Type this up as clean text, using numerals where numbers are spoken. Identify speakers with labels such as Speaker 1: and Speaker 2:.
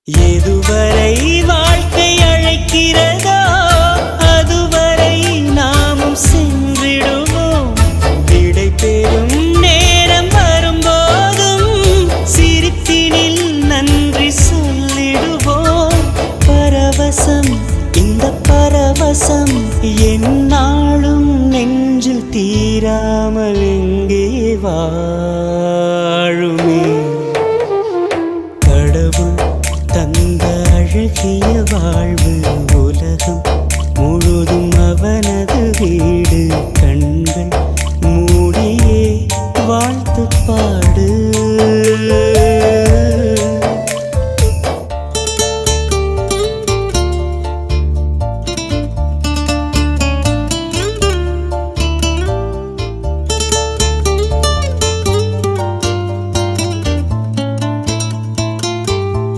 Speaker 1: எதுவரை வாழ்க்கை அழைக்கிறதோ அதுவரை நாமும் சென்றிடுவோம். விடை பெறும் நேரம் வரும்போதும் சிரிப்பினில் நன்றி சொல்லிடுவோம். பரவசம், இந்த பரவசம் எந்நாளும் நெஞ்சில் தீராமல் எங்கே வாழுமே. கடவுள் தந்த அழகிய வாழ்வு உலகம் முழுதும்